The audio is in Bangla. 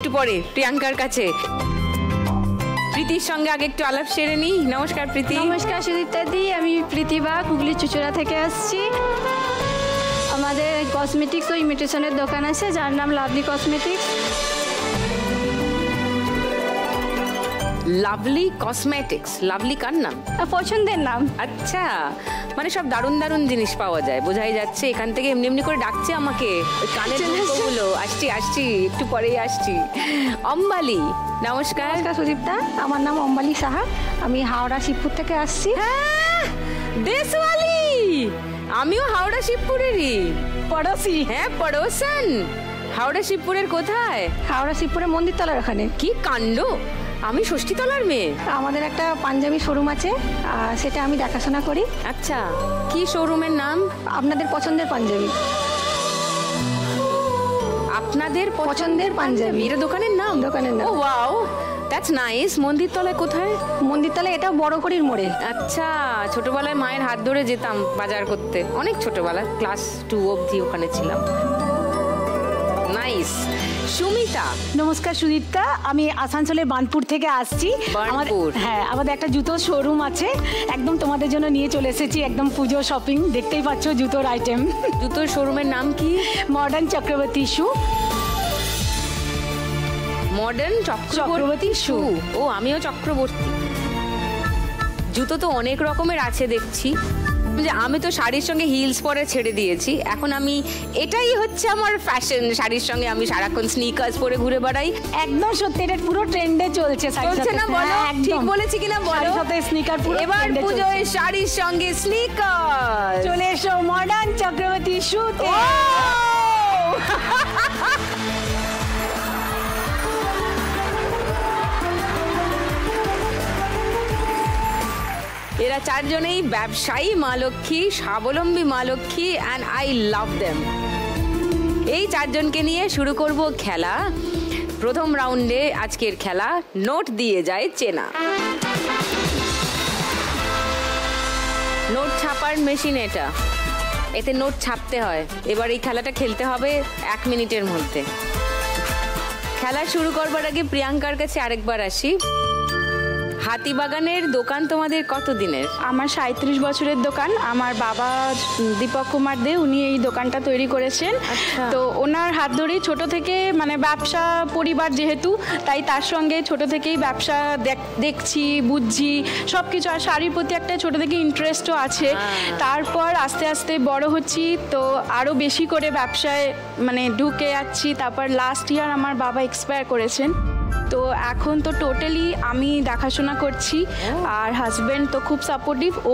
একটু পরে প্রিয়াঙ্কার কাছে প্রীতির সঙ্গে আগে একটু আলাপ সেরে নিই। নমস্কার প্রীতি। নমস্কার সুদীপ্তা দি, আমি প্রীতিবা হুগলি চুচুড়া থেকে আসছি। আমাদের কসমেটিক্স ও ইমিটেশনের দোকান আছে যার নাম lovely cosmetics. Lovely cosmetics, lovely কার নাম? পছন্দের নাম। আচ্ছা, মানে সব দারুণ দারুণ জিনিস পাওয়া যায়, বোঝাই যাচ্ছে। এখান থেকে এমনি এমনি করে ডাকছে আমাকে, কানের গুলো আসছি আসছি একটু পরেই আসছি। অম্বালি, নমস্কার। নমস্কার সুদীপ্তা, আমার নাম অম্বালি সাহা, আমি হাওড়া শিবপুর থেকে আসছি। হ্যাঁ, দেশওয়ালি, আমিও হাওড়া শিবপুরেরই পড়োশি। হ্যাঁ, পড়োশন। হাওড়া শিবপুরের কোথায়? হাওড়া শিবপুরের মন্দিরতলার ওখানে। কি কাণ্ড, আমি ষষ্ঠীতলার মেয়ে। আমাদের একটা পাঞ্জাবি শোরুম আছে, সেটা আমি দেখাশোনা করি। আচ্ছা, কি শোরুমের নাম? আপনাদের পছন্দের পাঞ্জাবি। আপনাদের পছন্দের পাঞ্জাবি, এটা দোকানের নাম? দোকানের নাম। ও ওয়াও, দ্যাটস নাইস। মন্দিরতলায় কোথায়? মন্দিরতলায়, এটা বড়কড়ির মোড়ে। আচ্ছা, ছোটবেলায় মায়ের হাত ধরে যেতাম বাজার করতে, অনেক ছোটবেলায়, ক্লাস 2 অবধি ওখানে ছিলাম। নাইস। সুমিতা, নমস্কার সুদীপ্তা, আমি আসানসোলের বার্নপুর থেকে আসছি। হ্যাঁ, আমাদের একটা জুতোর শোরুম আছে, একদম তোমাদের জন্য নিয়ে চলে এসেছি, একদম পুজো শপিং, দেখতেই পাচ্ছ জুতোর আইটেম। জুতোর শোরুমের নাম কি? মডার্ন চক্রবর্তী শু। মডার্ন চক্রবর্তী শু। ও, আমিও চক্রবর্তী। জুতো তো অনেক রকমের আছে দেখছি। যে আমি তো শাড়ির সঙ্গে হিলস পরে ছেড়ে দিয়েছি, এখন আমি এটাই হচ্ছে আমার ফ্যাশন। শাড়ির সঙ্গে আমি সারাক্ষণ স্নিকার্স পরে ঘুরে বেড়াই। একদম সত্যি, এটা পুরো ট্রেন্ডে চলছে। চলছে না বলো? ঠিক বলেছি কিনা বলো? সাথে স্নিকার পুরো এবার পুজোয় শাড়ির সঙ্গে স্নিকার। চলে এসো মডার্ন চক্রবর্তী শুতে। এরা চারজনেই ব্যবসায়ী মা লক্ষ্মী, স্বাবলম্বী মা Lakshmi, and I love them. এই চারজনকে নিয়ে শুরু করব খেলা। প্রথম রাউন্ডে আজকের খেলা নোট দিয়ে যায় চেনা। নোট ছাপার মেশিন এটা, এতে নোট ছাপতে হয়। এবার এই খেলাটা খেলতে হবে 1 মিনিটের মধ্যে। খেলা শুরু করবার আগে প্রিয়াঙ্কার কাছে আরেকবার আসি। হাতিবাগানের দোকান তোমাদের কত দিনের? আমার 37 বছরের দোকান। আমার বাবা দীপক কুমার দে, উনি এই দোকানটা তৈরি করেছেন। তো ওনার হাত ধরেই ছোট থেকে, মানে ব্যবসা পরিবার যেহেতু, তাই তার সঙ্গে ছোট থেকেই ব্যবসা দেখছি, বুঝছি সব কিছু। আর শাড়ির প্রতি একটা ছোট থেকে ইন্টারেস্টও আছে। তারপর আস্তে আস্তে বড় হচ্ছি, তো আরও বেশি করে ব্যবসায় মানে ঢুকে যাচ্ছি। তারপর লাস্ট ইয়ার আমার বাবা এক্সপায়ার করেছেন, তো এখন তো টোটালি আমি দেখাশোনা করছি। আর হাজব্যান্ড তো খুব সাপোর্টিভ, ও